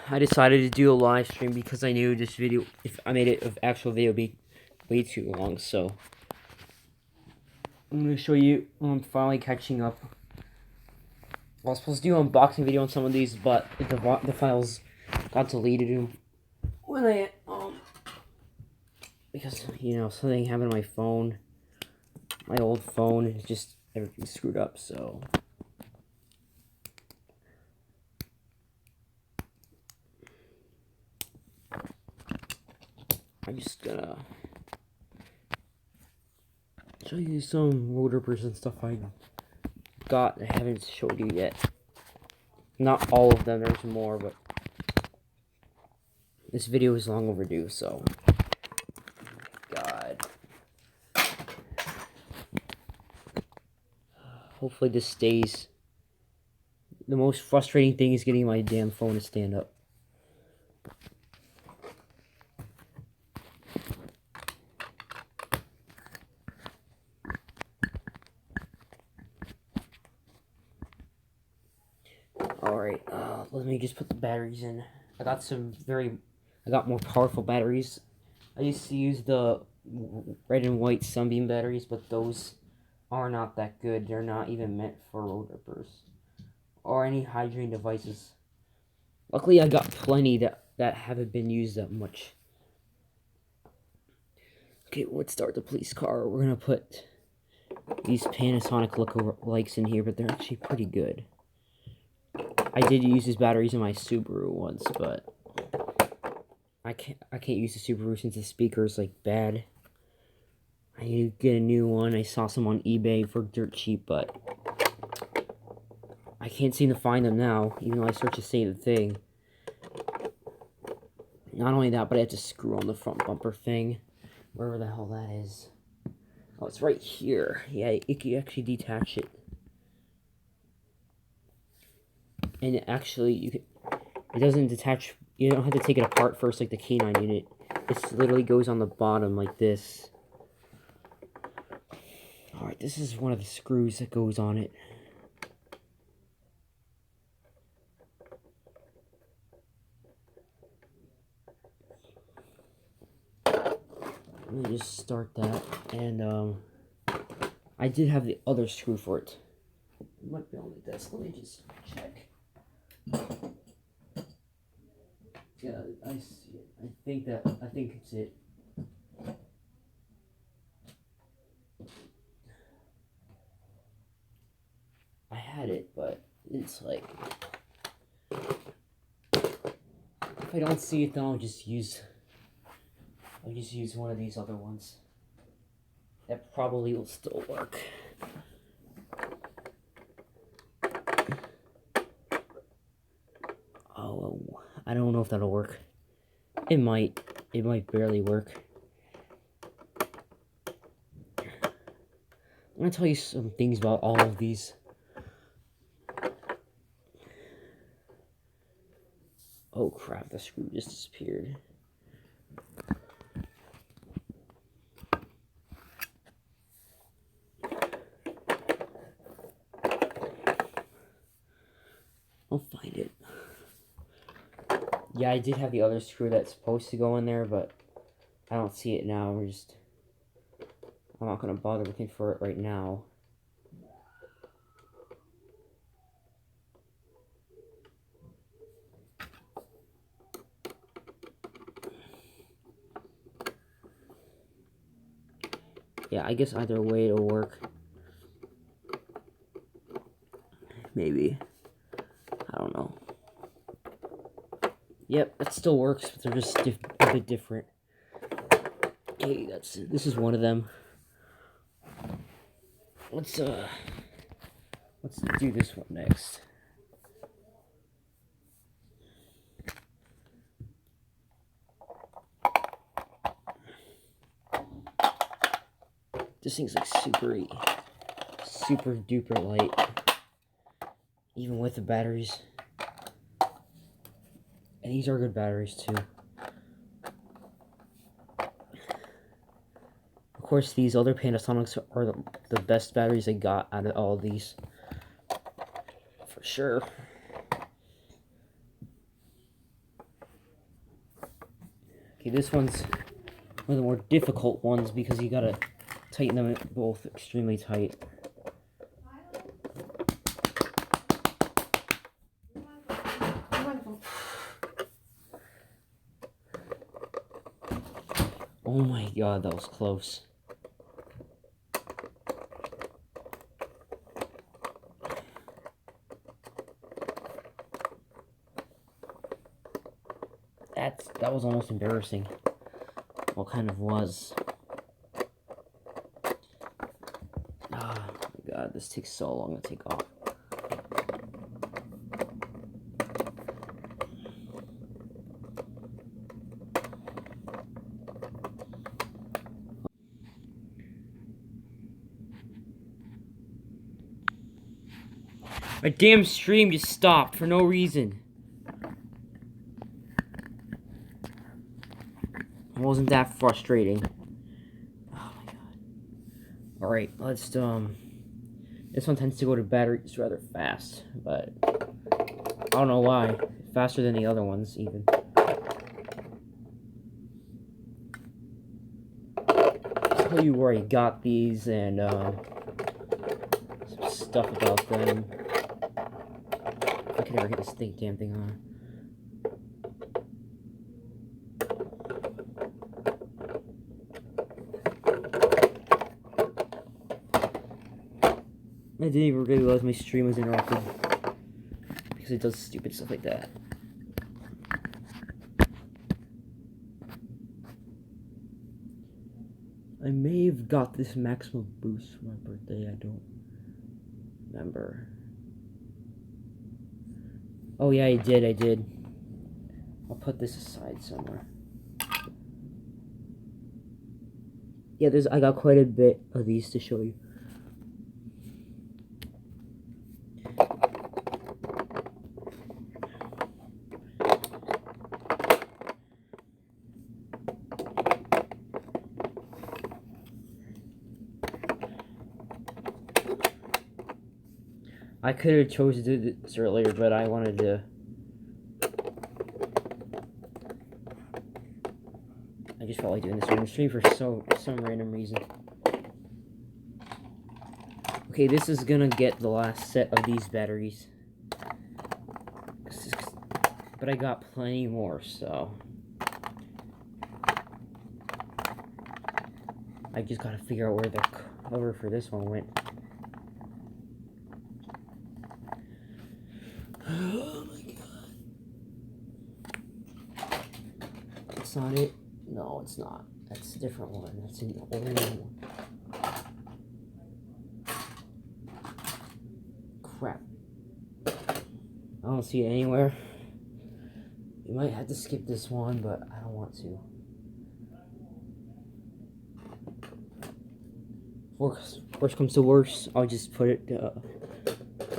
I decided to do a live stream because I knew this video, if I made it of actual video, would be way too long. So I'm gonna show you when I'm finally catching up. I was supposed to do an unboxing video on some of these, but the files got deleted when I because something happened to my phone, my old phone. It's just everything screwed up. So I'm just gonna show you some rotor and stuff I got. I haven't showed you yet. Not all of them. There's more, but this video is long overdue. So, God. Hopefully this stays. The most frustrating thing is getting my damn phone to stand up. Alright, let me just put the batteries in. I got more powerful batteries. I used to use the red and white Sunbeam batteries, but those are not that good. They're not even meant for road rippers or any hydrating devices. Luckily, I got plenty that haven't been used that much. Okay, let's start the police car. We're gonna put these Panasonic lookalikes in here, but they're actually pretty good. I did use these batteries in my Subaru once, but I can't use the Subaru since the speaker is like bad. I need to get a new one. I saw some on eBay for dirt cheap, but I can't seem to find them now, even though I searched the same thing. Not only that, but I have to screw on the front bumper thing, wherever the hell that is. Oh, it's right here. Yeah, you can actually detach it. And actually, it doesn't detach. You don't have to take it apart first like the K9 unit. It literally goes on the bottom like this. Alright, this is one of the screws that goes on it. Let me just start that. And I did have the other screw for it. It might be on the desk. Let me just check. Yeah, I see it. I think it's it. I had it, but it's like, if I don't see it, then I'll just use one of these other ones. That probably will still work. Oh, I don't know if that'll work. It might barely work. I'm gonna tell you some things about all of these. Oh crap, the screw just disappeared. I'll find it. Yeah, I did have the other screw that's supposed to go in there, but I don't see it now. I'm not gonna bother looking for it right now. Yeah, I guess either way it'll work. Maybe. I don't know. Yep, it still works, but they're just a bit different. Okay, this is one of them. Let's do this one next. This thing's like super duper light, even with the batteries. And these are good batteries too. Of course, these other Panasonics are the best batteries I got out of all of these, for sure. Okay, this one's one of the more difficult ones because you gotta tighten them both extremely tight. Oh my god, that was close. That was almost embarrassing. Well, kind of was. Oh my god, this takes so long to take off. My damn stream just stopped for no reason. It wasn't that frustrating. Oh my god. Alright, let's this one tends to go to batteries rather fast, but I don't know why. Faster than the other ones even. I'll tell you where I got these and some stuff about them. If I can ever get this damn thing on. I didn't even realize my stream was interrupted because it does stupid stuff like that. I may have got this maximum boost for my birthday, I don't remember. Oh yeah, I did. I'll put this aside somewhere. Yeah, I got quite a bit of these to show you. I could have chosen to do this earlier, but I wanted to. I just felt like doing this on the stream for some random reason. Okay, this is gonna get the last set of these batteries. But I got plenty more, so I just gotta figure out where the cover for this one went. Oh my god. That's not it? No, it's not. That's a different one. That's an older one. Crap. I don't see it anywhere. You might have to skip this one, but I don't want to. Worst comes to worst, I'll just put it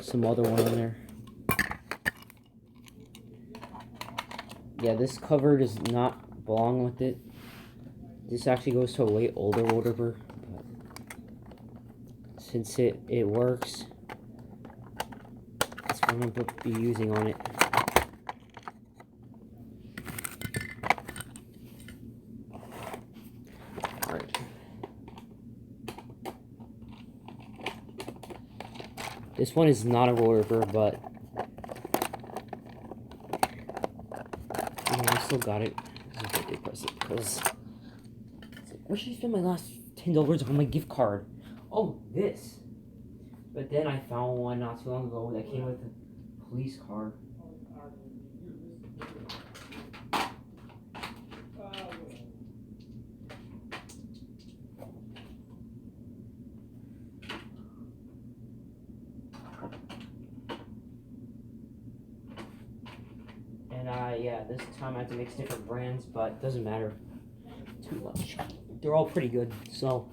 some other one on there. Yeah, this cover does not belong with it. This actually goes to a way older whatever. Since it works, that's what I'm going to be using on it. Alright. This one is not a roll ripper, but I still got it. Because where should I spend my last $10 on my gift card? Oh, this. But then I found one not too long ago that came with a police car. And yeah, this time I have to mix different brands, but it doesn't matter too much. They're all pretty good, so.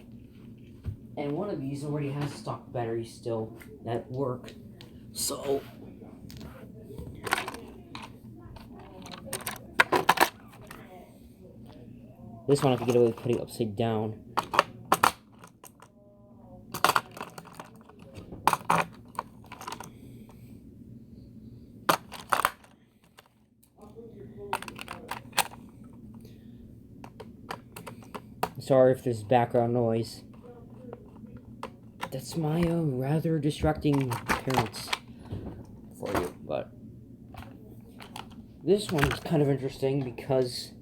And one of these already has stock batteries still that work, so. This one I could get away with putting upside down. sorry if there's background noise. That's my rather distracting parents for you, but this one is kind of interesting because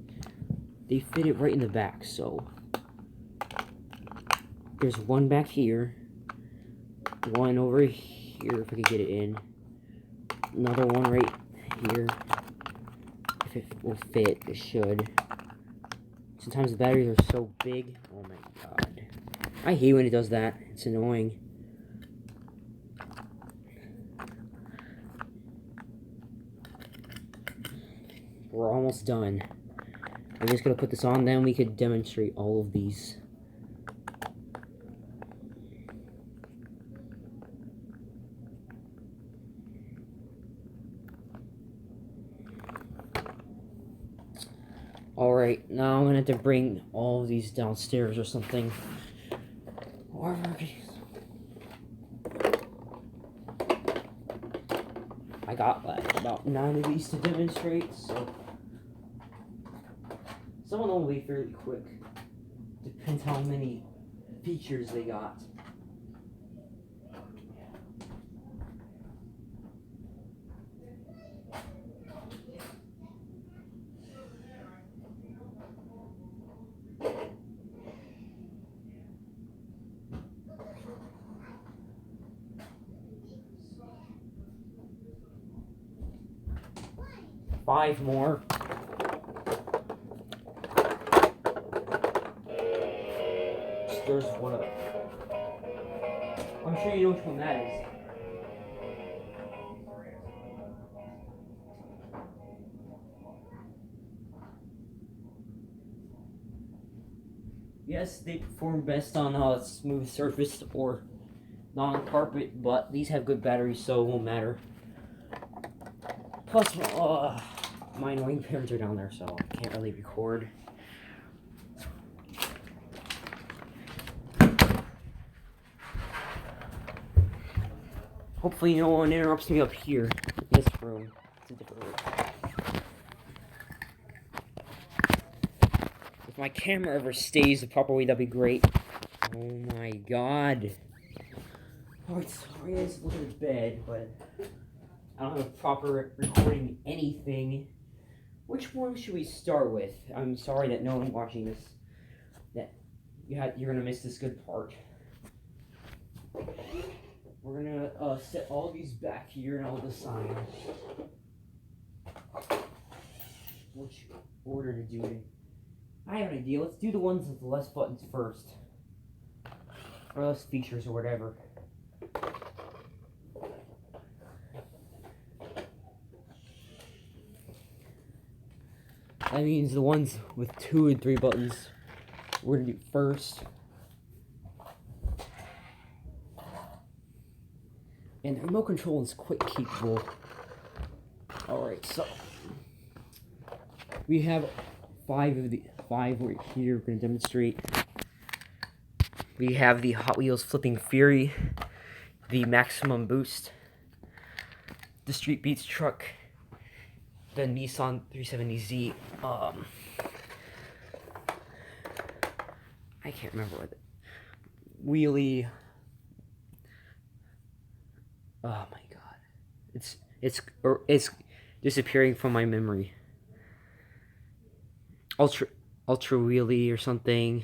they fit it right in the back. So there's one back here, one over here if I could get it in, another one right here. If it will fit, it should. Sometimes the batteries are so big. Oh my god. I hate when it does that. It's annoying. We're almost done. I'm just gonna put this on, then we could demonstrate all of these. Alright, now I'm gonna have to bring all of these downstairs or something. I got like about 9 of these to demonstrate, so some of them will be fairly quick. Depends how many features they got. Five more. There's one of them. I'm sure you know which one that is. Yes, they perform best on a smooth surface or non-carpet, but these have good batteries, so it won't matter. Plus, my annoying parents are down there, so I can't really record. Hopefully no one interrupts me up here in this room. It's a different room. If my camera ever stays the proper way, that'd be great. Oh my god. Alright, sorry I just look at the bed, but I don't have a proper recording anything. Which one should we start with? I'm sorry that no one watching this, that you're gonna miss this good part. We're gonna set all these back here and I'll decide which order to do it. I have an idea. Let's do the ones with less buttons first, or less features or whatever. That means the ones with 2 and 3 buttons we're gonna do first. And the remote control is quite capable. Alright, so we have 5 of the 5 right here we're gonna demonstrate. We have the Hot Wheels Flipping Fury, the Maximum Boost, the Street Beats truck, the Nissan 370Z, I can't remember what the wheelie. Oh my god, it's disappearing from my memory. Ultra wheelie or something,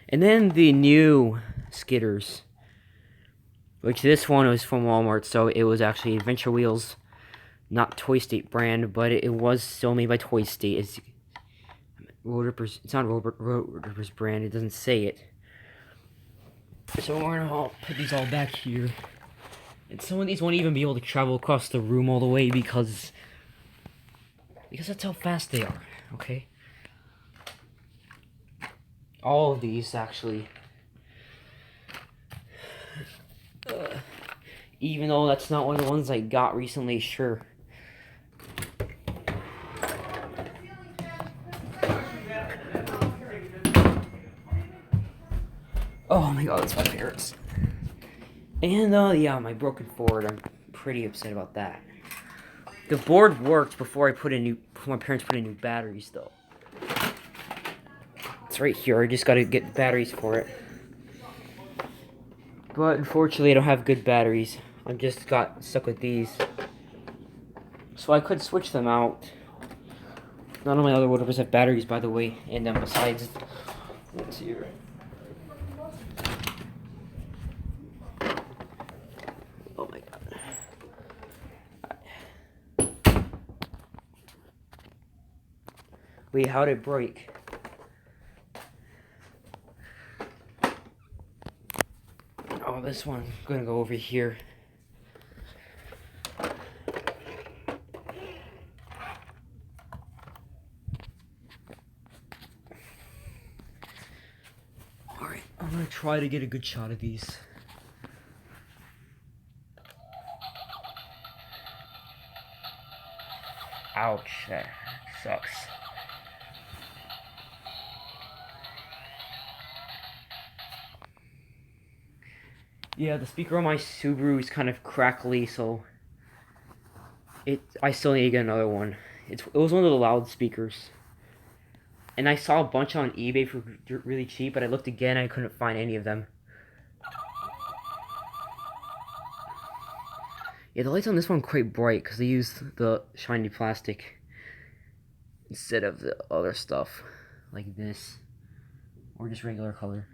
and then the new Skitters, which this one was from Walmart, so it was actually Adventure Wheels, not Toy State brand, but it was still made by Toy State. It's Road Rippers. It's not Road Rippers brand. It doesn't say it. So we're gonna put these all back here. And some of these won't even be able to travel across the room all the way because that's how fast they are, okay? All of these, actually. Even though that's not one of the ones I got recently, sure. Oh my god, that's my favorites. And, yeah, my broken board, I'm pretty upset about that. The board worked before my parents put in new batteries, though. It's right here. I just gotta get batteries for it. But unfortunately, I don't have good batteries. I just got stuck with these. So I could switch them out. None of my other woodworkers have batteries, by the way. And then besides, let's see here. Oh my god. Wait, how'd it break? Oh, this one. I'm gonna go over here. Alright, I'm gonna try to get a good shot of these. Ouch, that sucks. Yeah, the speaker on my Subaru is kind of crackly, so I still need to get another one. It was one of the loudspeakers. And I saw a bunch on eBay for really cheap, but I looked again and I couldn't find any of them. Yeah, the lights on this one are quite bright because they used the shiny plastic instead of the other stuff like this, or just regular color.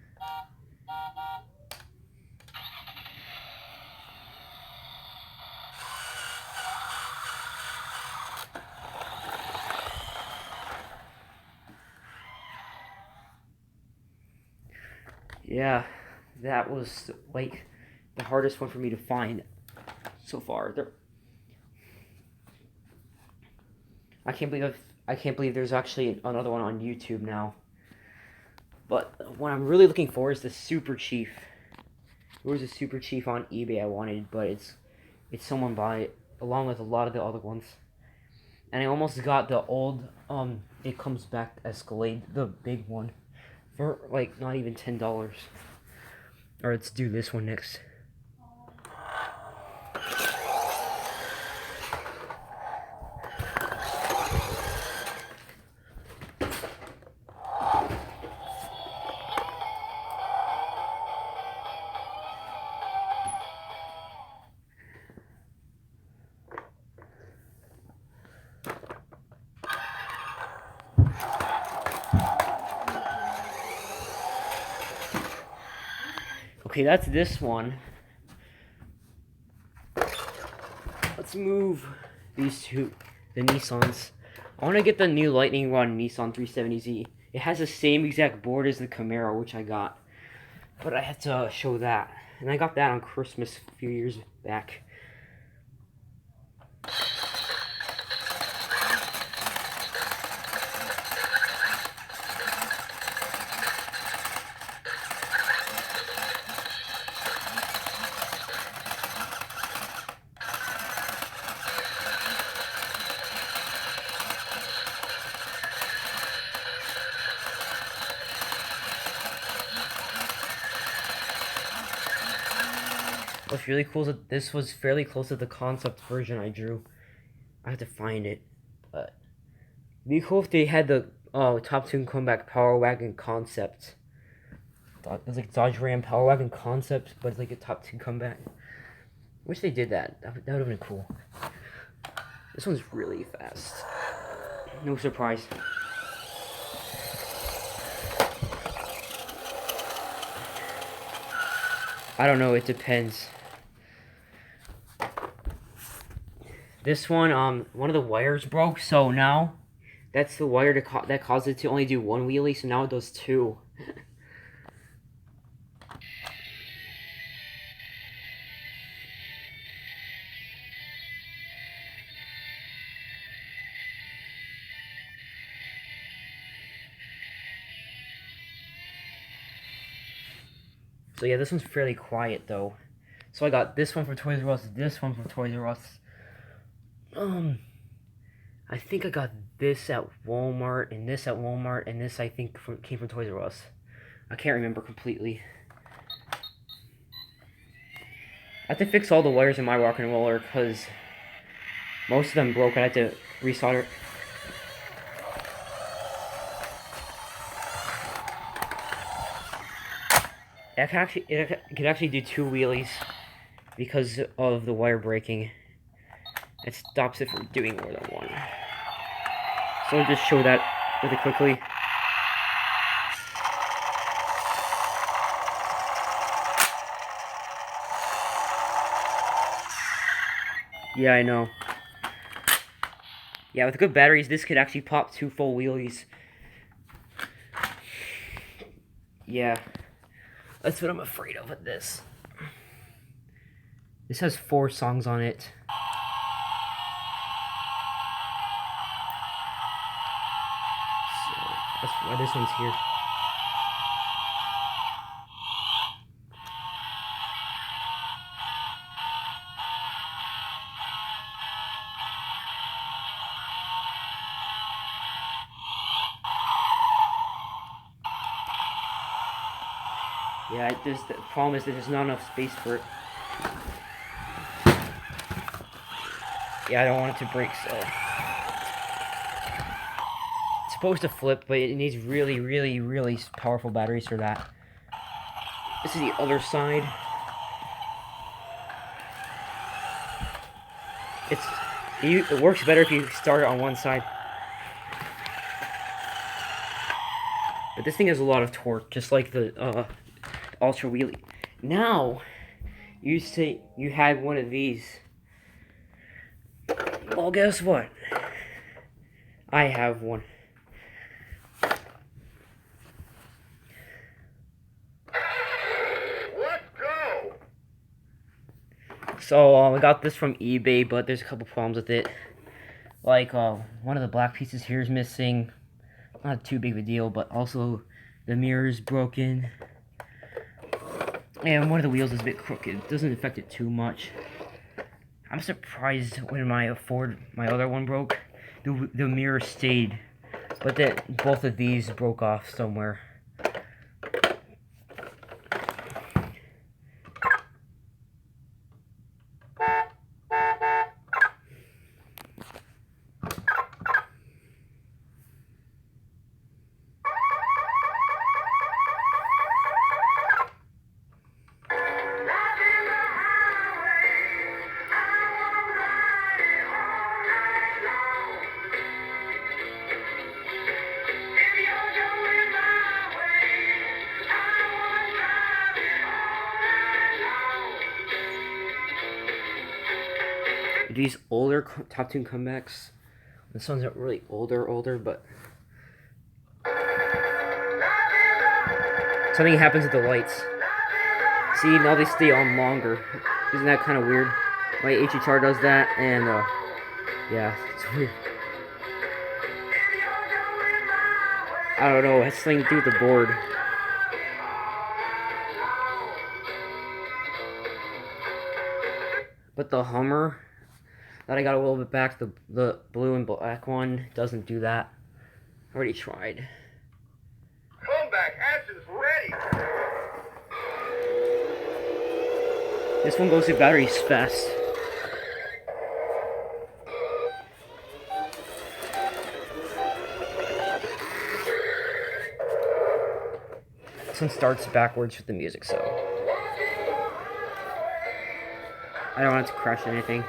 Yeah, that was like the hardest one for me to find so far. I can't believe there's actually another one on YouTube now. But what I'm really looking for is the Super Chief. There was a Super Chief on eBay I wanted, but it's someone bought it along with a lot of the other ones. And I almost got the old It Comes Back Escalade, the big one, for like not even $10. Or let's do this one next. Okay, that's this one. Let's move these two, the Nissans. I want to get the new Lightning Rod Nissan 370Z. It has the same exact board as the Camaro, which I got. But I have to show that. And I got that on Christmas a few years back. What's really cool is that this was fairly close to the concept version I drew. I have to find it, but it'd be cool if they had the Top Tune Comeback Power Wagon concept. It was like Dodge Ram Power Wagon concept, but it's like a Top Tune Comeback. Wish they did that. That would have been cool. This one's really fast. No surprise. I don't know. It depends. This one, one of the wires broke, so now that's the wire that caused it to only do one wheelie, so now it does two. So yeah, this one's fairly quiet though. So I got this one from Toys R Us, this one from Toys R Us. I think I got this at Walmart, and this at Walmart, and this I think came from Toys R Us. I can't remember completely. I have to fix all the wires in my rock and roller because most of them broke. I had to resolder. it can actually do 2 wheelies because of the wire breaking. It stops it from doing more than one. So I'll just show that really quickly. Yeah, I know. Yeah, with good batteries, this could actually pop 2 full wheelies. Yeah. That's what I'm afraid of with this. This has 4 songs on it. So that's why this one's here. Yeah, the problem is that there's not enough space for it. Yeah, I don't want it to break, so... It's supposed to flip, but it needs really, really, really powerful batteries for that. This is the other side. It works better if you start it on one side. But this thing has a lot of torque, just like the Ultra Wheelie. Now, you say you had one of these. Well, guess what? I have one. Let's go! So, I got this from eBay, but there's a couple problems with it. Like, one of the black pieces here is missing. Not too big of a deal, but also the mirror is broken. And one of the wheels is a bit crooked. It doesn't affect it too much. I'm surprised when my other one broke, the mirror stayed. But then both of these broke off somewhere. These older top tune comebacks. This one's not really older, but something happens with the lights. See, now they stay on longer. Isn't that kind of weird? My HHR does that, and yeah, it's weird. I don't know. It has something to do with the board. But the Hummer that I got a little bit back, the blue and black one, doesn't do that. I already tried. Comeback action's ready! This one goes to batteries fast. This one starts backwards with the music, so I don't want it to crash anything.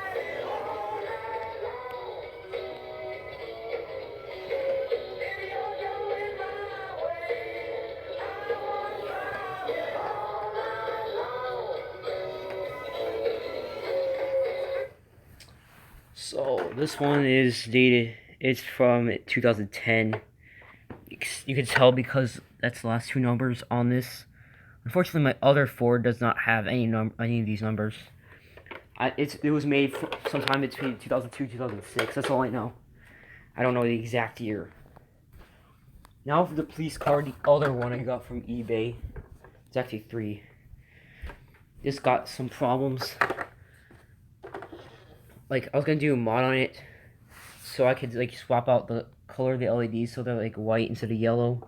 So this one is dated. It's from 2010. You can tell because that's the last 2 numbers on this. Unfortunately, my other Ford does not have any of these numbers. It was made sometime between 2002 and 2006. That's all I know. I don't know the exact year. Now for the police car, the other one I got from eBay. It's actually 3. This got some problems. Like, I was gonna do a mod on it so I could like swap out the color of the LEDs so they're like white instead of yellow.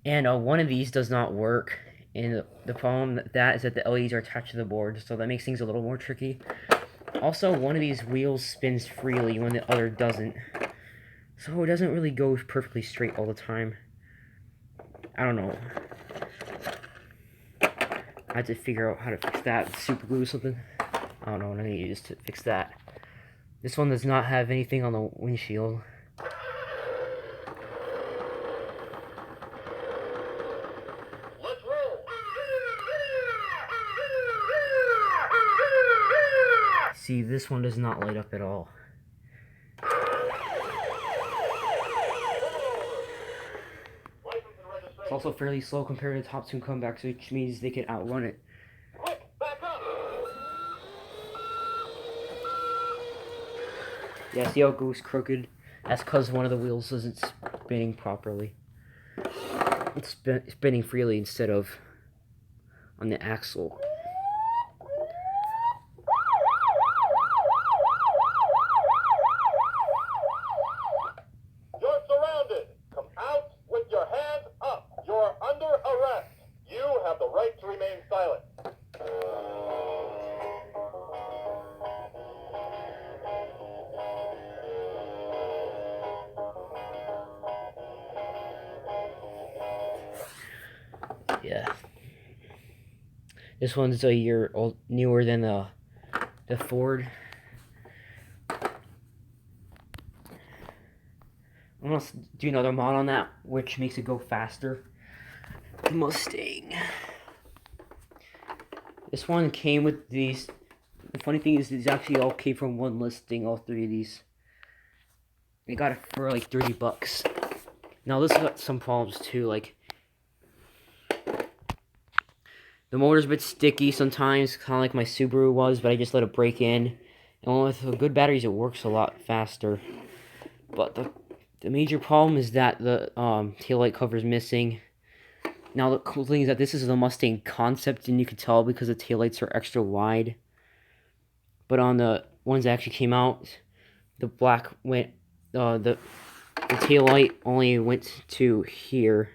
And one of these does not work. And the problem with that is that the LEDs are attached to the board, so that makes things a little more tricky. Also, one of these wheels spins freely when the other doesn't. So it doesn't really go perfectly straight all the time. I don't know. I had to figure out how to fix that. Super glue or something. I don't know what I need to use to fix that. This one does not have anything on the windshield. Let's roll. See, this one does not light up at all. It's also fairly slow compared to top two comebacks, which means they can outrun it. Quick, back up. Yeah, see how it goes crooked? That's because one of the wheels isn't spinning properly. It's spinning freely instead of on the axle. You're surrounded. Come out with your hands up. You're under arrest. You have the right to remain silent. Yeah. This one's a year old, newer than the Ford. I'm gonna do another mod on that, which makes it go faster. The Mustang. This one came with these. The funny thing is, these actually all came from one listing. All three of these. I got it for like $30. Now this has got some problems too. Like the motor's a bit sticky sometimes, kind of like my Subaru was, but I just let it break in. And with good batteries, it works a lot faster. But the major problem is that the taillight cover is missing. Now the cool thing is that this is the Mustang concept, and you can tell because the taillights are extra wide. But on the ones that actually came out, the black went, the taillight only went to here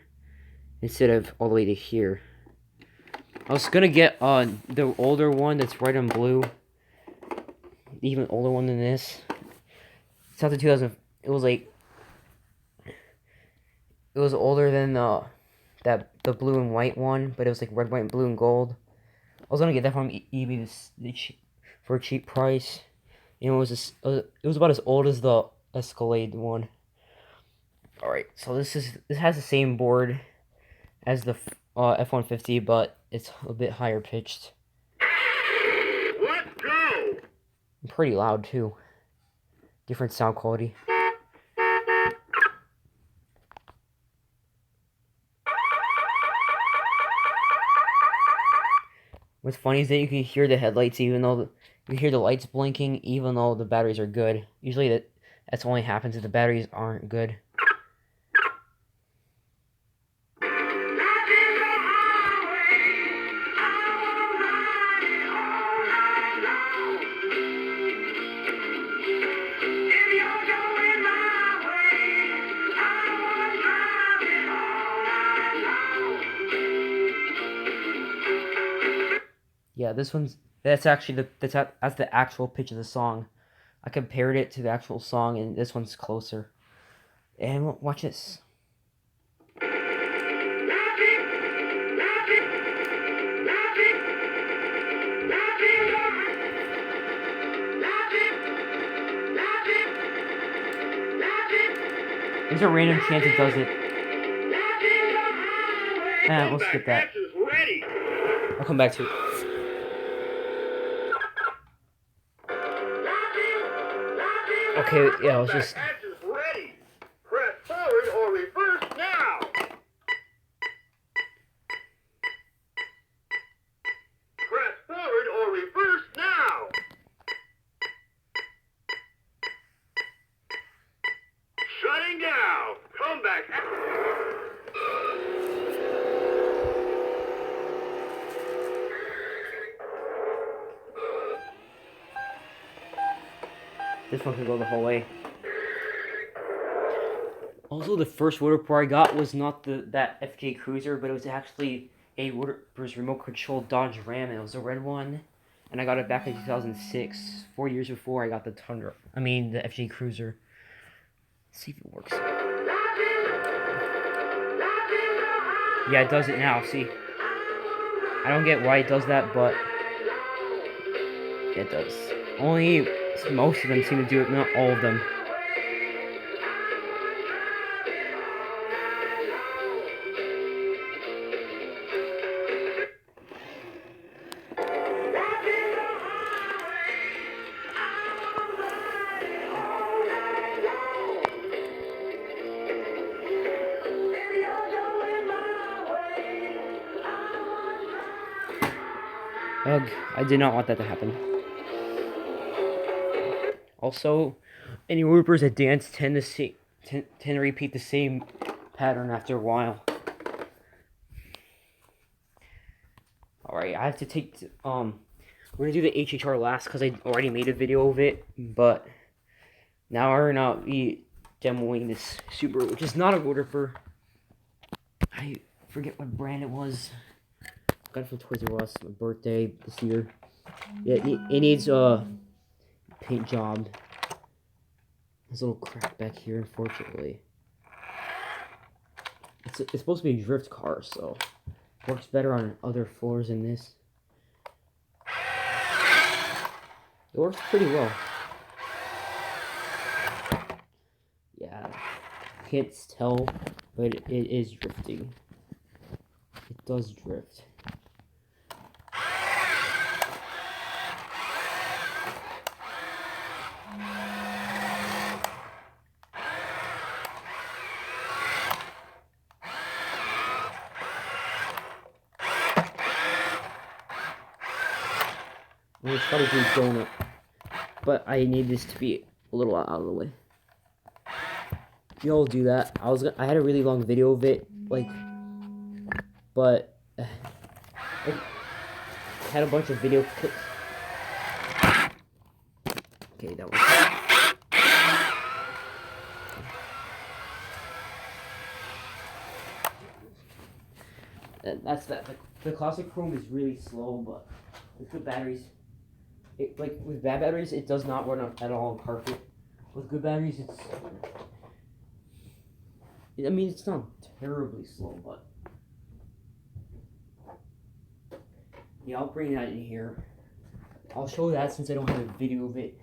instead of all the way to here. I was gonna get the older one that's red and blue, even older one than this. It's not the 2000. It was like it was older than the blue and white one, but it was like red, white, and blue and gold. I was gonna get that from eBay for a cheap price. You know, it was about as old as the Escalade one. All right, so this has the same board as the F-150, but it's a bit higher pitched. Let's go. And pretty loud too. Different sound quality. What's funny is that you can hear the headlights even though you hear the lights blinking even though the batteries are good. Usually that's only happens if the batteries aren't good. Yeah, that's actually that's the actual pitch of the song. I compared it to the actual song, and this one's closer. And watch this. There's a random chance it does it. We'll skip that. I'll come back to it. Okay, yeah, let's just... Hatch is ready. Press forward or reverse now. Press forward or reverse now. Shutting down. Come back. This one can go the whole way. Also, the first water pour I got was not that FJ Cruiser, but it was actually a remote control Dodge Ram. It was a red one, and I got it back in 2006, 4 years before I got the Tundra. I mean, the FJ Cruiser. Let's see if it works. Yeah, it does it now. See. I don't get why it does that, but it does. Only most of them seem to do it, not all of them. Ugh, I did not want that to happen. Also, any whoopers that dance tend to repeat the same pattern after a while. Alright, I have to take we're gonna do the HHR last because I already made a video of it, but now we're gonna be demoing this Subaru, which is not a wooper. I forget what brand it was. Got it from Toys R Us, my birthday this year. Yeah, it needs paint job. There's a little crack back here, unfortunately. It's supposed to be a drift car, so it works better on other floors than this. It works pretty well. Yeah, can't tell, but it is drifting. It does drift. I'm gonna try to do donut, but I need this to be a little out of the way. You'll do that. I had a really long video of it, like, but I had a bunch of video clips. Okay, that was. That's that. The classic chrome is really slow, but with good batteries, like with bad batteries, it does not run at all on carpet. With good batteries, I mean, it's not terribly slow, but yeah, I'll bring that in here. I'll show that since I don't have a video of it.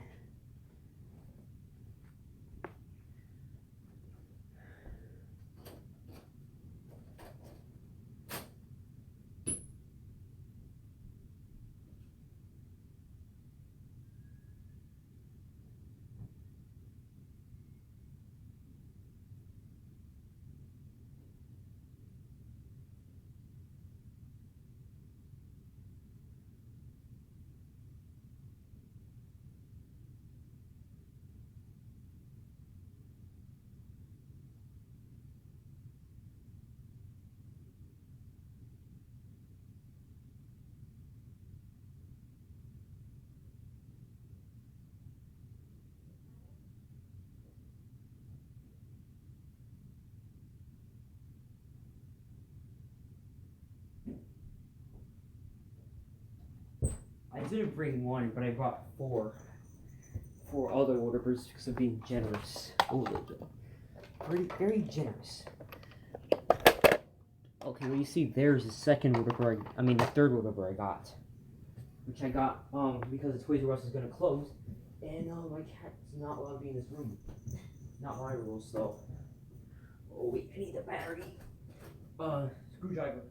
I didn't bring one, but I brought four other order birds because of being generous. Oh, very generous. Okay, well you see, there's the second order bird. I mean, the third order bird I got, which I got because the Toys R Us is gonna close, and my cat's not allowed to be in this room. Not my rules, though. Oh wait, I need the battery. Screwdriver.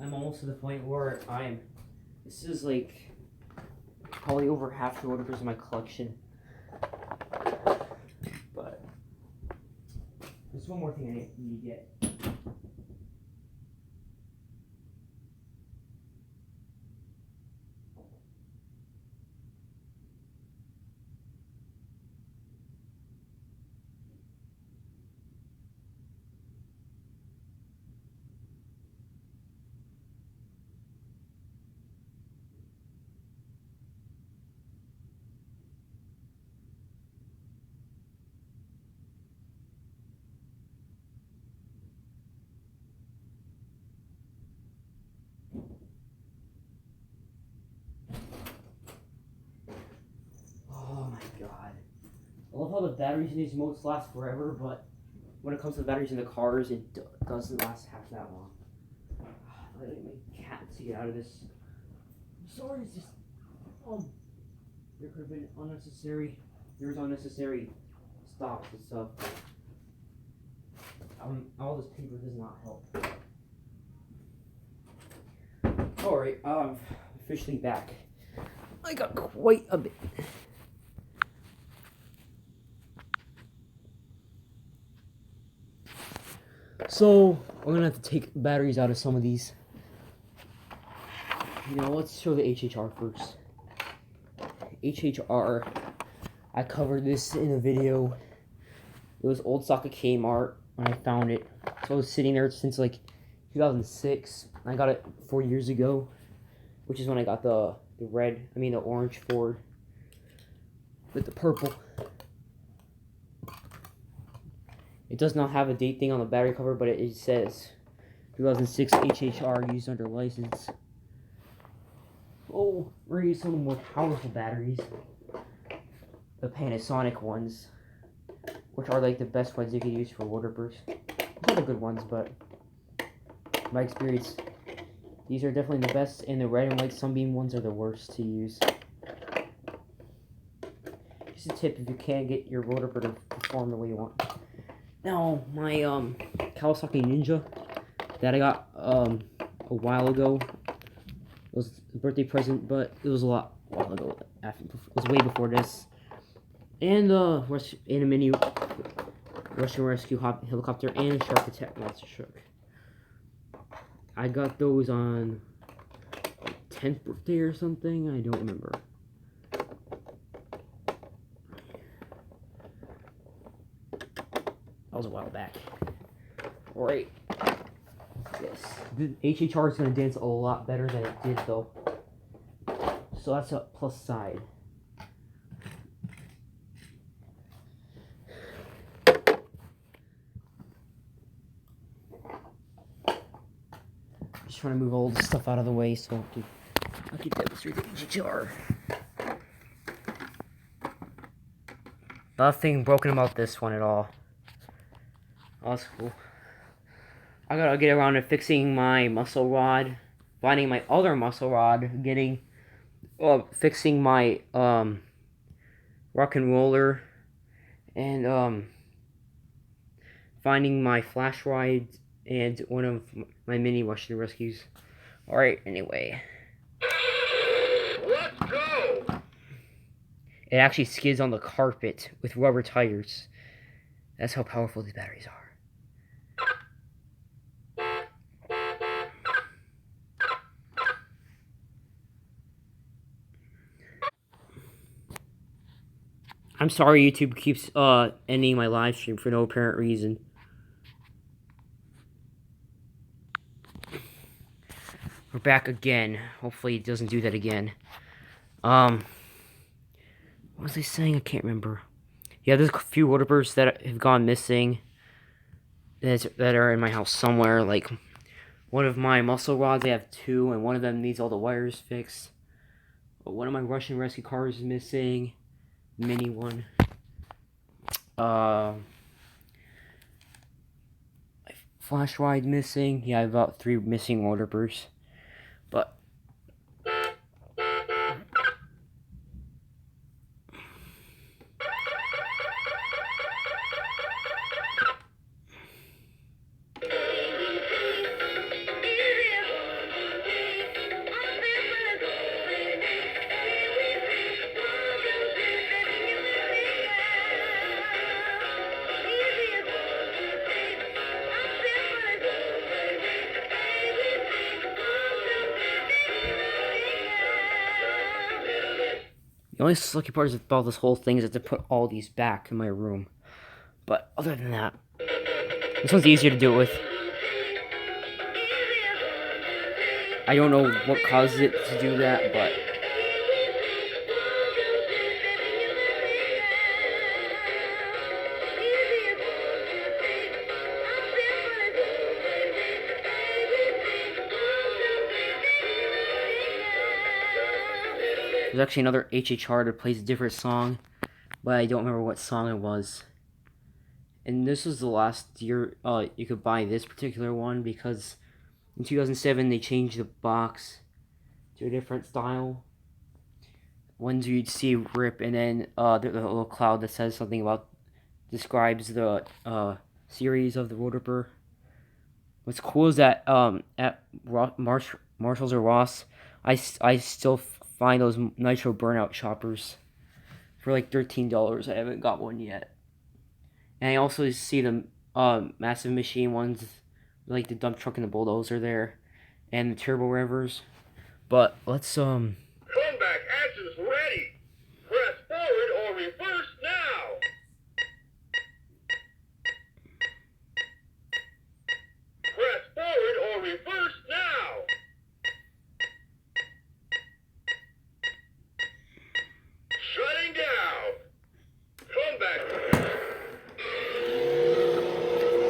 I'm almost to the point where this is like probably over half the orders in my collection. But there's one more thing I need to get. love how the batteries in these modes last forever, but when it comes to the batteries in the cars, it doesn't last half that long. I gotta get my cat to get out of this. I'm sorry, it's just there could have been unnecessary. There's unnecessary stops and stuff. All this paper does not help. Alright, officially back. I got quite a bit. So, I'm gonna have to take batteries out of some of these. You know, let's show the HHR first. HHR, I covered this in a video. It was old stock at Kmart when I found it. So it was sitting there since like 2006. I got it 4 years ago, which is when I got the orange Ford with the purple. It does not have a date thing on the battery cover, but it says 2006 HHR used under license. Oh, we're gonna use some of the more powerful batteries. The Panasonic ones, which are like the best ones you can use for water bursts. Not the good ones, but in my experience, these are definitely the best, and the red and white Sunbeam ones are the worst to use. Just a tip if you can't get your rotor to perform the way you want. Now, my Kawasaki Ninja that I got a while ago, it was a birthday present, but it was a while ago. It was way before this. And a mini Russian rescue helicopter and a shark attack monster truck. I got those on 10th birthday or something. I don't remember. That was a while back. Alright. Yes. The HHR is going to dance a lot better than it did, though. So that's a plus side. Just trying to move all the stuff out of the way so I can demonstrate the HHR. Nothing broken about this one at all. Oh, that's cool. I gotta get around to fixing my muscle rod, finding my other muscle rod, fixing my rock and roller, and finding my flash ride and one of my mini Russian rescues. Alright, anyway. Let's go! It actually skids on the carpet with rubber tires. That's how powerful these batteries are. I'm sorry YouTube keeps ending my live stream for no apparent reason. We're back again. Hopefully it doesn't do that again. What was I saying? I can't remember. Yeah, there's a few water bursts that have gone missing. That are in my house somewhere. Like, one of my muscle rods, I have 2, and one of them needs all the wires fixed. But one of my Russian rescue cars is missing. Mini one. Flash ride missing. Yeah, I have about 3 missing water bursts. But the only sucky part about this whole thing is to put all these back in my room. But other than that, this one's easier to do it with. I don't know what causes it to do that, but there's actually another HHR that plays a different song, but I don't remember what song it was. And this was the last year you could buy this particular one, because in 2007 they changed the box to a different style. Ones you'd see rip, and then the little cloud that says something about, describes the series of the Rotoper. What's cool is that at Marshalls or Ross, I still find those Nitro Burnout choppers for like $13. I haven't got one yet. And I also see the massive machine ones, like the dump truck and the bulldozer there, and the turbo revers. But let's Comeback action's ready. Press forward or reverse now. Press forward or reverse now. Shutting down. Comeback.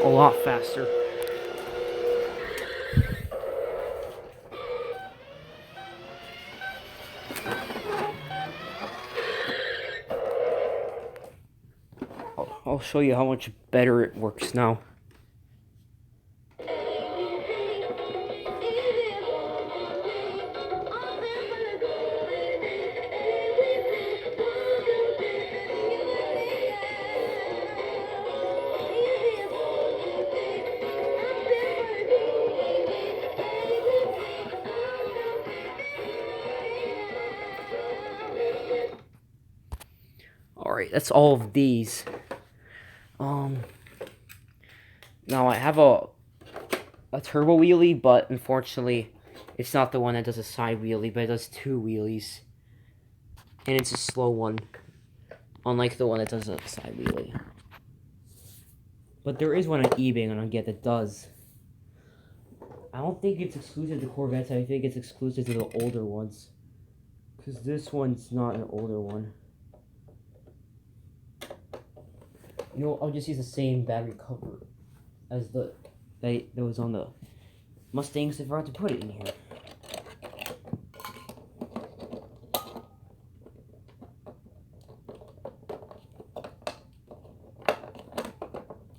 a lot faster. I'll show you how much better it works now. Alright, that's all of these. Now I have a turbo wheelie, but unfortunately it's not the one that does a side wheelie, but it does two wheelies. And it's a slow one, unlike the one that does a side wheelie. But there is one on eBay I'm gonna get that does. I don't think it's exclusive to Corvettes, I think it's exclusive to the older ones. Because this one's not an older one. You know, I'll just use the same battery cover as that was on the Mustangs. I forgot to put it in here.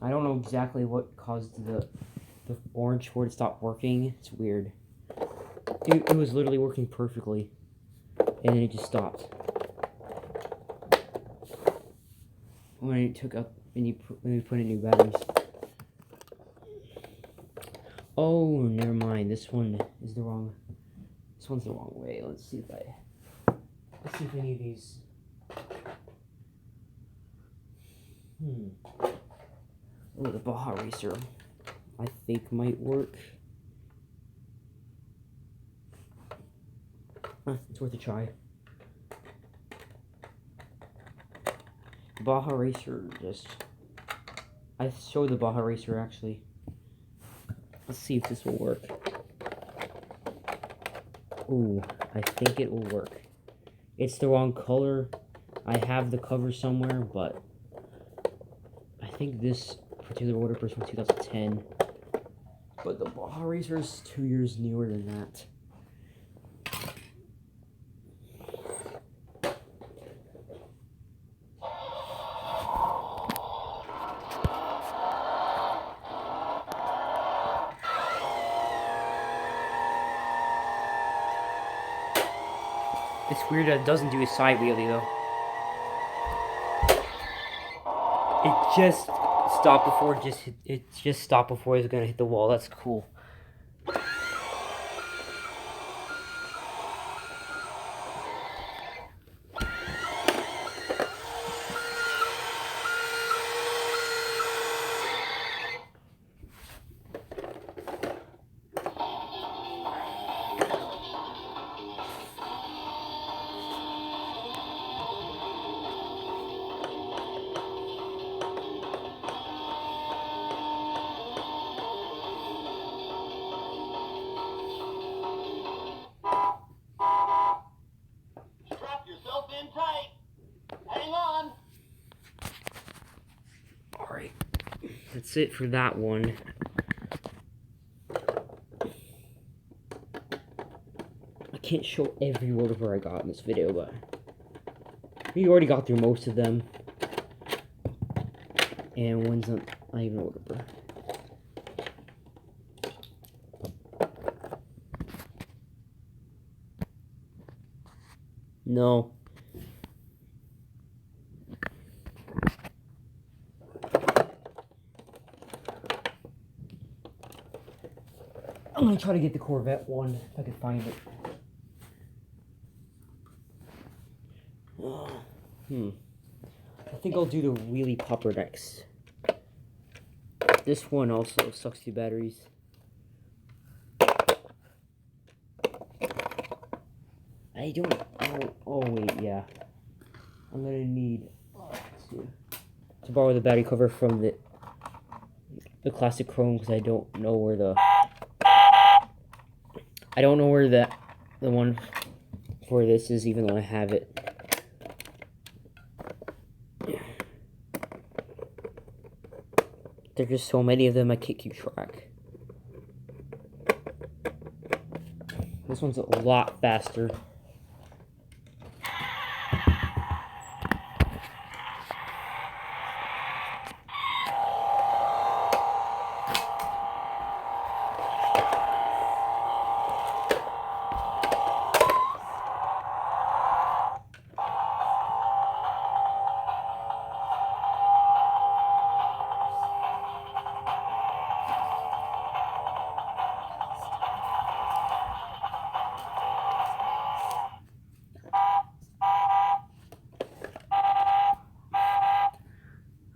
I don't know exactly what caused the orange board to stop working. It's weird. It was literally working perfectly, and then it just stopped. When I took up and when you put in new batteries. Oh, never mind. This one is the wrong. This one's the wrong way. Let's see if any of these. Oh, the Baja Racer, I think might work. It's worth a try. Baja Racer, I showed the Baja Racer actually. Let's see if this will work. Ooh, I think it will work. It's the wrong color. I have the cover somewhere, but I think this particular order is from 2010. But the Baja Racer is 2 years newer than that. It's weird that it doesn't do a side wheelie though. It just stopped before it just stopped before it was gonna hit the wall. That's cool. Alright, that's it for that one. I can't show every rotor I got in this video, but we already got through most of them. and one's not even orderable. No. I'm gonna try to get the Corvette one if I can find it. I think I'll do the wheelie popper next. This one also sucks 2 batteries. I don't. Oh wait, yeah. I'm gonna need to borrow the battery cover from the classic Chrome because I don't know where the one for this is, even though I have it. There's just so many of them I can't keep track. This one's a lot faster.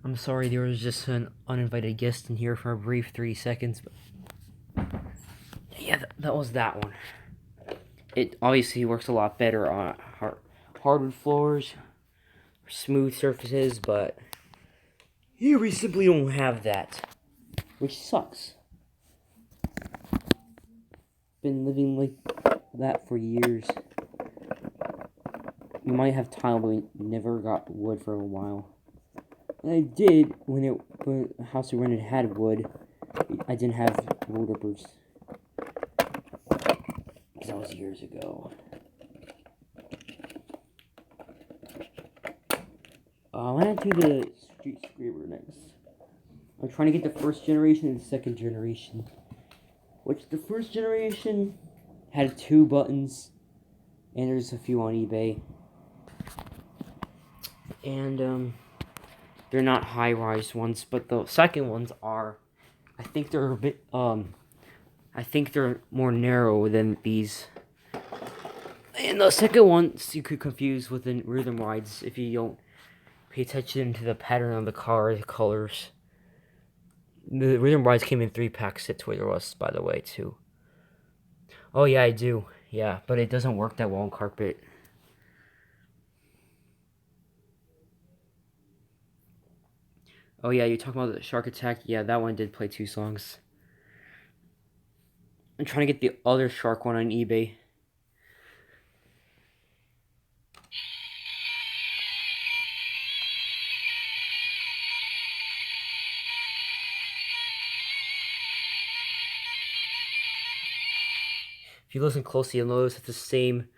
I'm sorry, there was just an uninvited guest in here for a brief 3 seconds, but yeah, that was that one. It obviously works a lot better on hardwood floors, smooth surfaces, but here we simply don't have that, which sucks. Been living like that for years. We might have tile, but we never got wood for a while. And I did when the house we rented had wood. I didn't have wood rippers because that was years ago. I'm gonna do the street scraper next. I'm trying to get the first generation and the second generation. Which the first generation had 2 buttons, and there's a few on eBay. And they're not high-rise ones, but the second ones are. I think they're a bit I think they're more narrow than these. And the second ones you could confuse with the rhythm rides if you don't pay attention to the pattern on the car, the colors. The rhythm rides came in 3-pack at Toys R Us, by the way, too. Oh yeah, I do. Yeah, but it doesn't work that well on carpet. Oh yeah, you're talking about the Shark Attack? Yeah, that one did play 2 songs. I'm trying to get the other Shark one on eBay. If you listen closely, you'll notice it's the same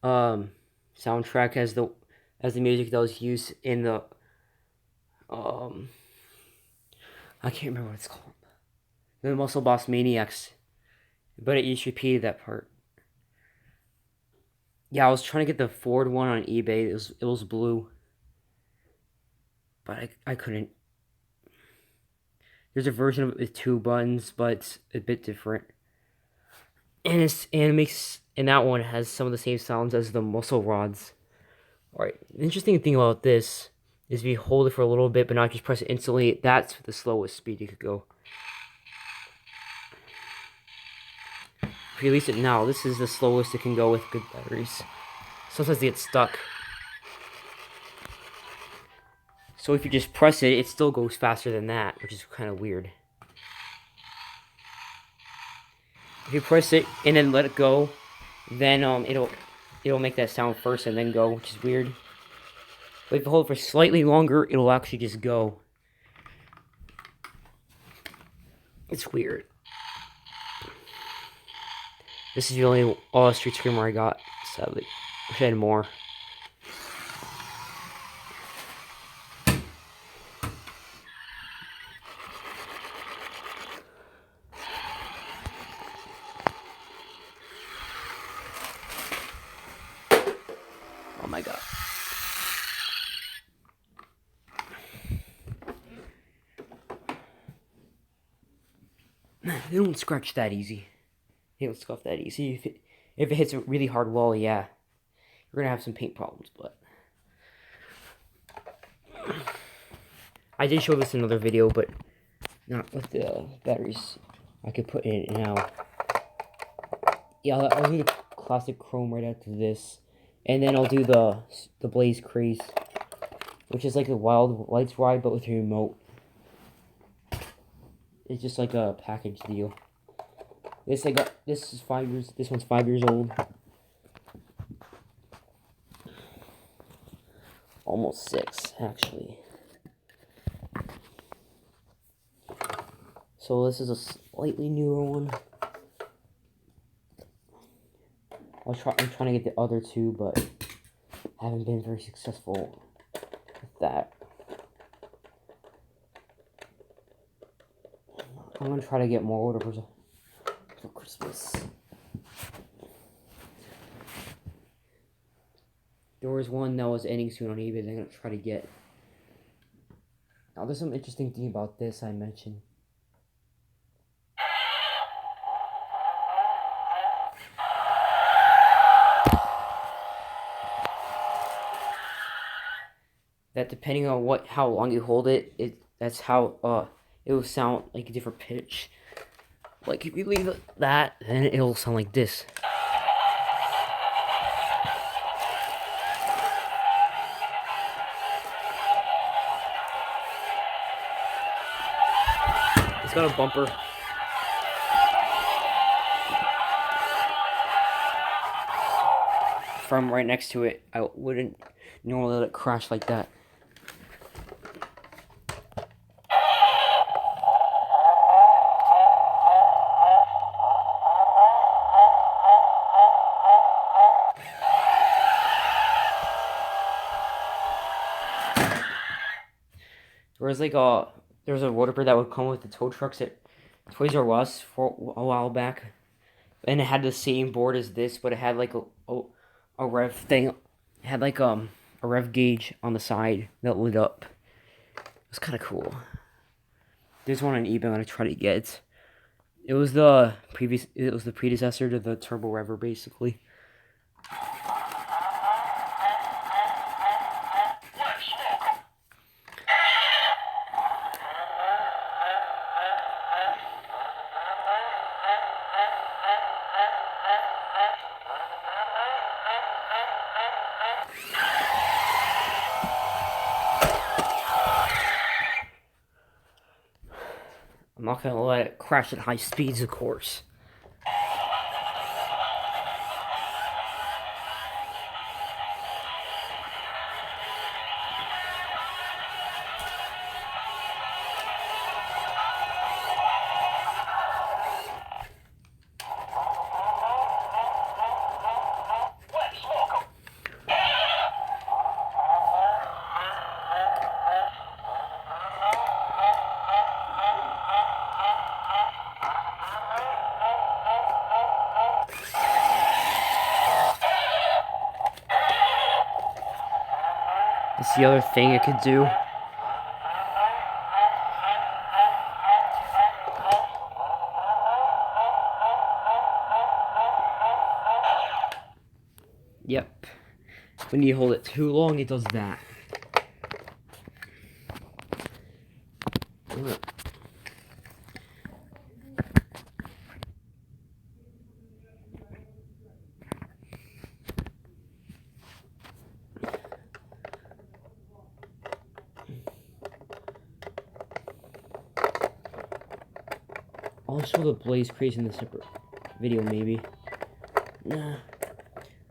soundtrack as the music that was used in the I can't remember what it's called. The Muscle Boss Maniacs. But it just repeated that part. Yeah, I was trying to get the Ford one on eBay. It was blue. But I couldn't. There's a version of it with 2 buttons, but it's a bit different. And that one has some of the same sounds as the muscle rods. Alright, the interesting thing about this is if you hold it for a little bit but not just press it instantly, that's the slowest speed you could go. If you release it now, this is the slowest it can go with good batteries. Sometimes they get stuck. So if you just press it, it still goes faster than that, which is kind of weird. If you press it and then let it go, then it'll make that sound first and then go, which is weird. But if you hold it for slightly longer, it'll actually just go. It's weird. This is the only street screamer I got, sadly. Wish I had more. They don't scratch that easy. They don't scuff that easy. If it hits a really hard wall, yeah, you're gonna have some paint problems. But I did show this in another video, but not with the batteries. I could put in it now. Yeah, I'll do the classic chrome right after this, and then I'll do the Blaze Craze, which is like a Wild Lights ride but with a remote. It's just like a package deal. This is 5 years. This one's 5 years old. Almost 6, actually. So this is a slightly newer one. I'm trying to get the other two, but haven't been very successful with that. I'm gonna try to get more orders for Christmas. There was one that was ending soon on eBay that I'm gonna try to get. Now there's some interesting thing about this I mentioned. That depending on how long you hold it, that's how it will sound like a different pitch. Like if you leave it that, then it'll sound like this. It's got a bumper. From right next to it, I wouldn't normally let it crash like that. There's a water that would come with the tow trucks at Toys R Us for a while back, and it had the same board as this, but it had like a rev thing. It had like a rev gauge on the side that lit up. It was kind of cool. There's one on eBay I'm gonna try to get. It was the predecessor to the Turbo Rever, basically. I'm not gonna let it crash at high speeds, of course. That's the other thing it could do. Yep. When you hold it too long, it does that. I'll show the Blaze Craze in a separate video, maybe. Nah.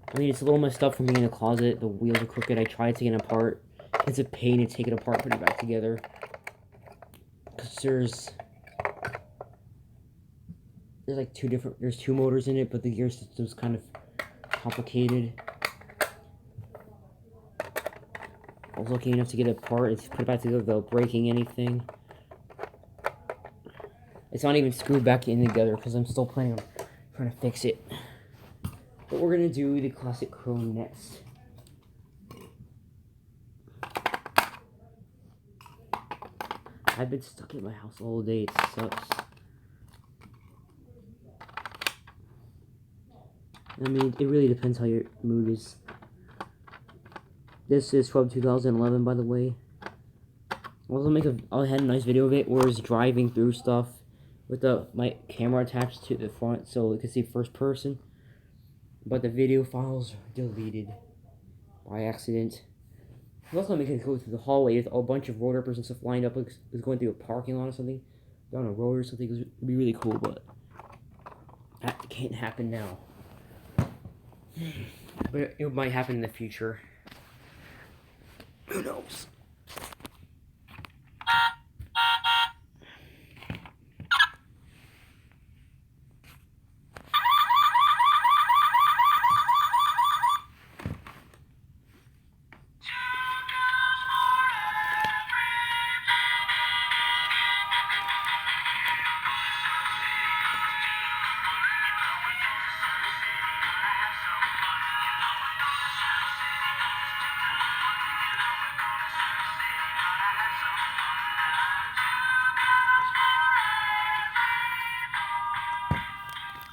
I mean, it's a little messed up from being in the closet. The wheels are crooked. I tried taking it apart. It's a pain to take it apart and put it back together. Because there's like there's two motors in it, but the gear system's kind of complicated. I was lucky enough to get it apart and put it back together without breaking anything. It's not even screwed back in together because I'm still planning on trying to fix it. But we're gonna do the classic chrome next. I've been stuck in my house all day. It sucks. I mean, it really depends how your mood is. This is from 2011, by the way. I had a nice video of it where I was driving through stuff with my camera attached to the front so it could see first person. But the video files are deleted by accident. I was gonna make it go through the hallway with a bunch of road rippers and stuff lined up. Like it was going through a parking lot or something, down a road or something. It would be really cool, but that can't happen now. But it might happen in the future. Who knows?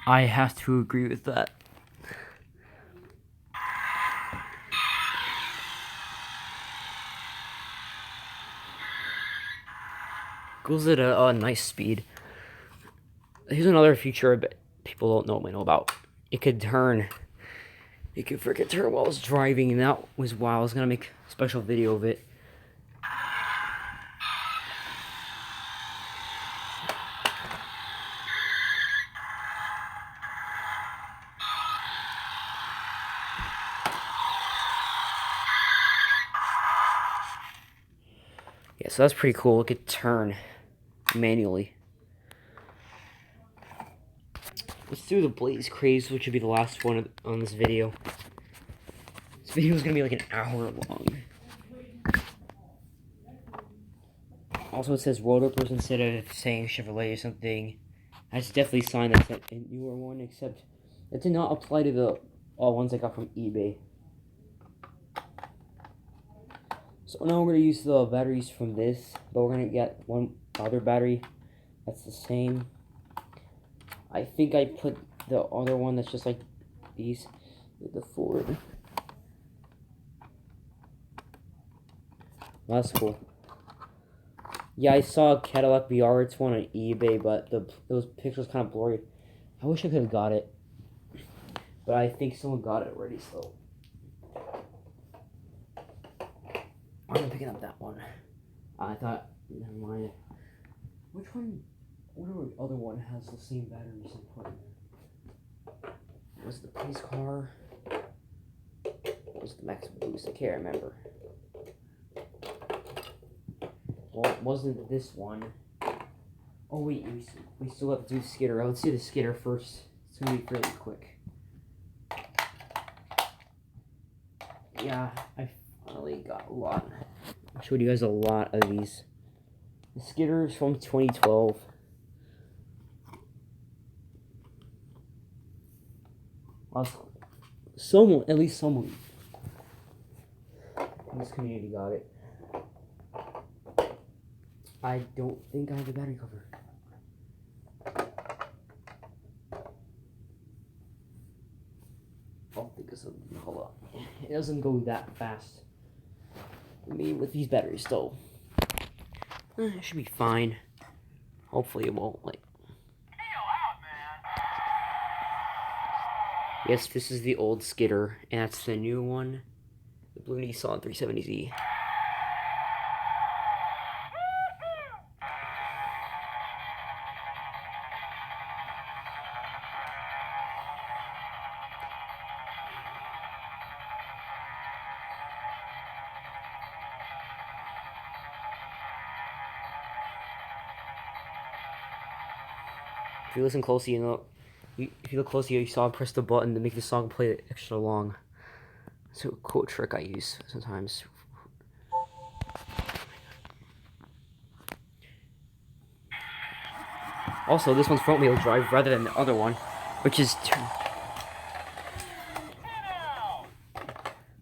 I have to agree with that. Goes at a nice speed. Here's another feature I bet people might know about. It could turn. It could freaking turn while I was driving, and that was why I was gonna make a special video of it. Yeah, so that's pretty cool. It could turn manually. Let's do the Blaze Craze, which would be the last one on this video. This video is gonna be like an hour long. Also, it says road rippers instead of saying Chevrolet or something. That's definitely a sign that's a newer one, except that did not apply to the ones I got from eBay. So now we're going to use the batteries from this, but we're going to get one other battery that's the same. I think I put the other one that's just like these with the Ford. That's cool. Yeah, I saw a Cadillac VR, it's one on eBay, but those pictures kind of blurry. I wish I could have got it, but I think someone got it already, so I'm picking up that one. I thought, never mind. Which one? Whatever the other one has the same batteries input. Was the police car? What was the max boost? I can't remember. Well, it wasn't this one. Oh wait, we still have to do Skitter. Let's do the Skitter first. It's gonna be really quick. Yeah, I finally got a lot. I showed you guys a lot of these. The Skitter is from 2012. Someone, at least someone in this community got it. I don't think I have the battery cover. Oh, because of, hold up. It doesn't go that fast. I mean, with these batteries, though, it should be fine. Hopefully, it won't like. Yes, this is the old Skitter, and that's the new one, the blue Nissan 370Z. If you listen closely, you know. If you look closely, you saw I press the button to make the song play extra long. It's a cool trick I use sometimes. Also, this one's front wheel drive rather than the other one, which is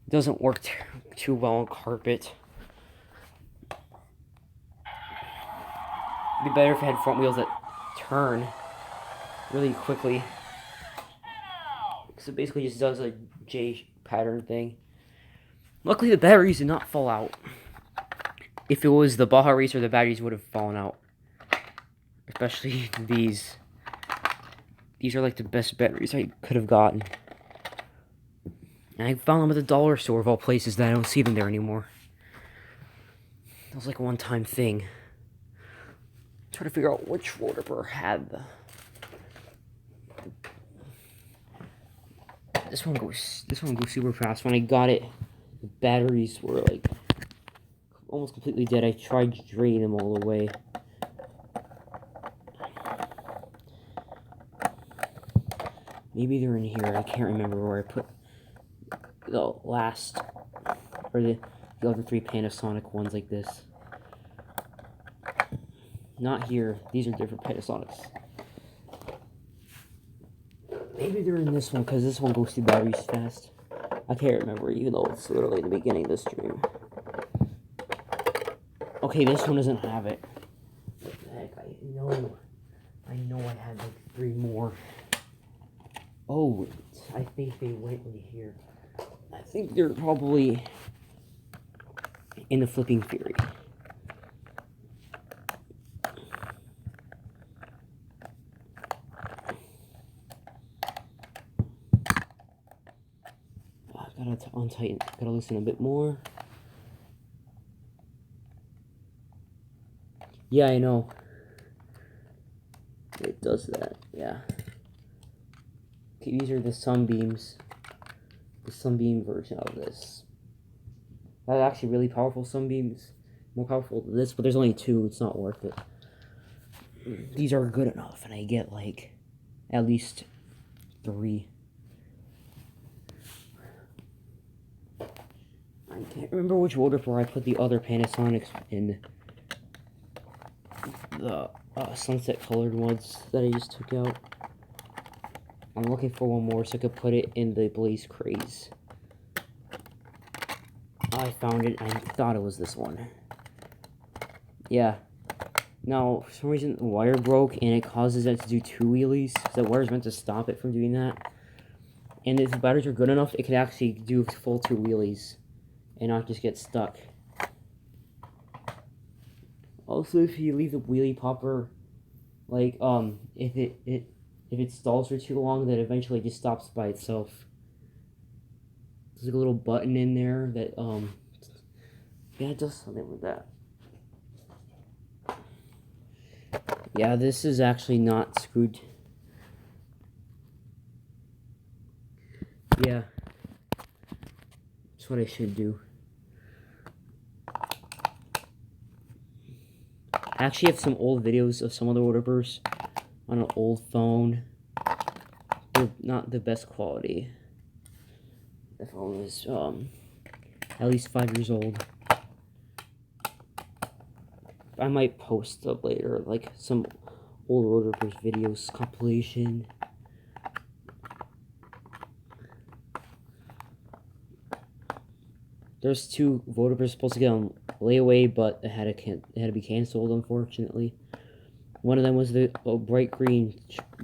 doesn't work too well on carpet. It'd be better if it had front wheels that turn really quickly. So basically just does a J pattern thing. Luckily the batteries did not fall out. If it was the Baja Racer, the batteries would have fallen out. Especially these. These are like the best batteries I could have gotten. And I found them at the dollar store of all places that I don't see them there anymore. That was like a one-time thing. Try to figure out which water burr had the... This one goes super fast. When I got it, the batteries were like almost completely dead. I tried to drain them all the way. Maybe they're in here. I can't remember where I put the last or the other 3 Panasonic ones like this. Not here. These are different Panasonics. Maybe they're in this one, because this one goes through batteries fast. I can't remember, even though it's literally the beginning of the stream. Okay, this one doesn't have it. What the heck? I know I had like 3 more. Oh, I think they went in here. I think they're probably in the flipping theory. Gotta untighten, gotta loosen a bit more. Yeah, I know. It does that, yeah. Okay, these are the sunbeams. The sunbeam version of this. That's actually really powerful sunbeams. More powerful than this, but there's only 2, it's not worth it. These are good enough, and I get like at least 3. I can't remember which order for I put the other Panasonics in. The sunset colored ones that I just took out. I'm looking for one more so I could put it in the Blaze Craze. I found it. I thought it was this one. Yeah. Now, for some reason, the wire broke and it causes it to do 2 wheelies. The wire's meant to stop it from doing that. And if the batteries are good enough, it can actually do full 2 wheelies and not just get stuck. Also, if you leave the wheelie popper, like, if it stalls for too long, then eventually it just stops by itself. There's like a little button in there that, yeah, it does something with that. Yeah, this is actually not screwed. Yeah. That's what I should do. I actually have some old videos of some of the water bursts on an old phone. They're not the best quality. The phone is at least 5 years old. I might post up later, like some old water burst videos compilation. There's 2 water bursts supposed to get on layaway, but it had to be canceled, unfortunately. One of them was the bright green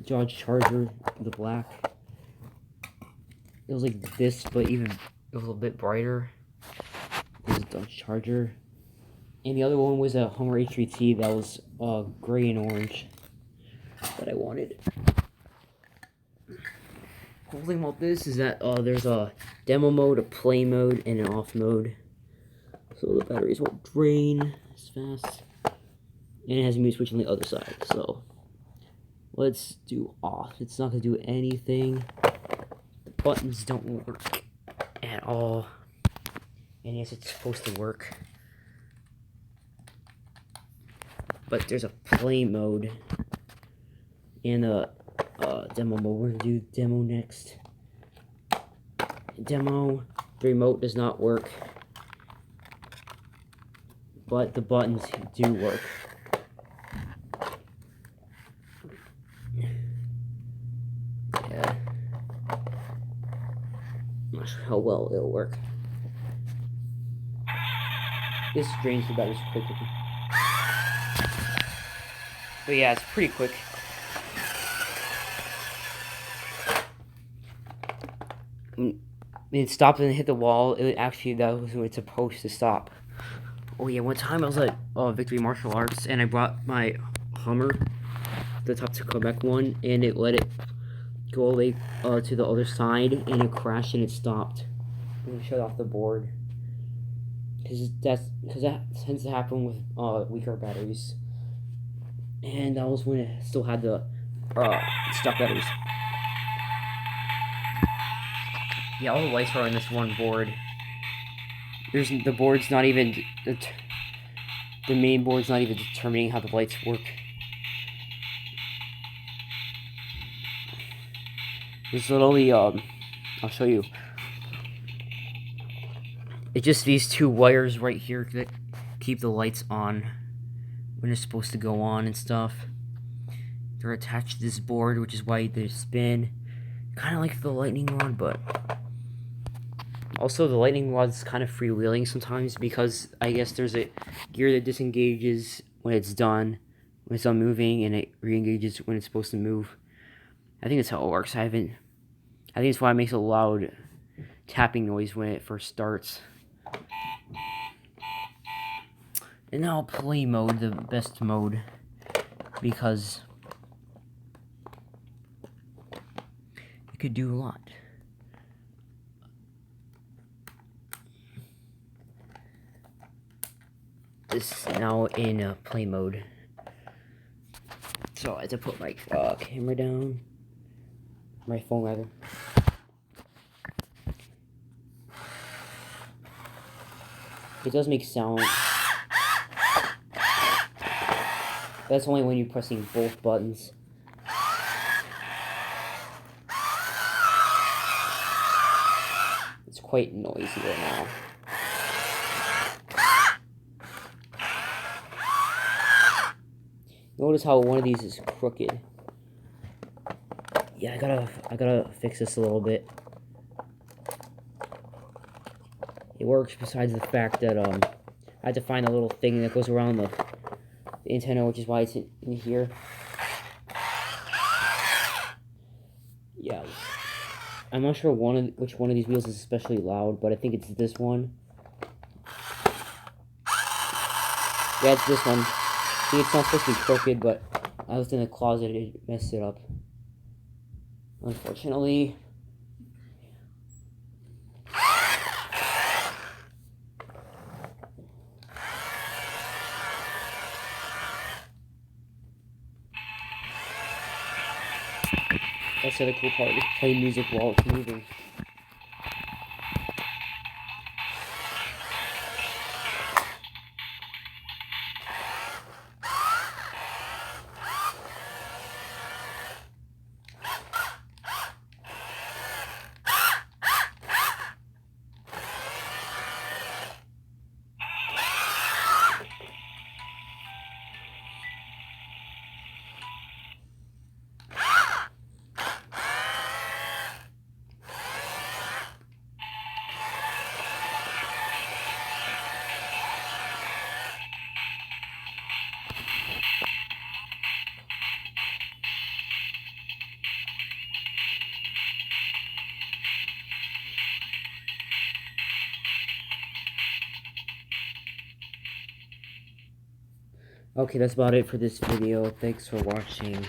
Dodge Charger, the black. It was like this, but it was a bit brighter. It was a Dodge Charger. And the other one was a Hummer H3T that was gray and orange that I wanted. The whole thing about this is that there's a demo mode, a play mode, and an off mode. So the batteries won't drain as fast. And it has a mute switch on the other side. So let's do off. It's not going to do anything. The buttons don't work at all. And yes, it's supposed to work. But there's a play mode and a demo mode. We're going to do demo next. Demo, the remote does not work. But the buttons do work. Yeah. I'm not sure how well it'll work. This drains the batteries quickly. But yeah, it's pretty quick. it stopped and hit the wall. That was when it's supposed to stop. Oh yeah, one time I was at Victory Martial Arts and I brought my Hummer, the Top to Quebec one, and it let it go all the way to the other side, and it crashed and it stopped. And it shut off the board. Because that tends to happen with weaker batteries. And that was when it still had the stock batteries. Yeah, all the lights are on this one board. The board's not even the main board's not even determining how the lights work. There's literally I'll show you. It's just these two wires right here that keep the lights on when they're supposed to go on and stuff. They're attached to this board, which is why they spin. Kind of like the lightning rod, but also the lightning rod's kind of freewheeling sometimes because I guess there's a gear that disengages when it's done moving, and it re-engages when it's supposed to move. I think that's how it works. I think it's why it makes a loud tapping noise when it first starts. And now play mode, the best mode, because it could do a lot. This is now in play mode. So I had to put my camera down. My phone, rather. It does make sound. That's only when you're pressing both buttons. It's quite noisy right now. Notice how one of these is crooked. Yeah, I gotta fix this a little bit. It works besides the fact that I had to find a little thing that goes around the antenna, which is why it's in here. Yeah, I'm not sure which one of these wheels is especially loud, but I think it's this one. Yeah, it's this one. See, it's not supposed to be crooked, but I was in the closet and it messed it up. Unfortunately. That's the other cool part, you can play music while it's moving. Okay, that's about it for this video. Thanks for watching.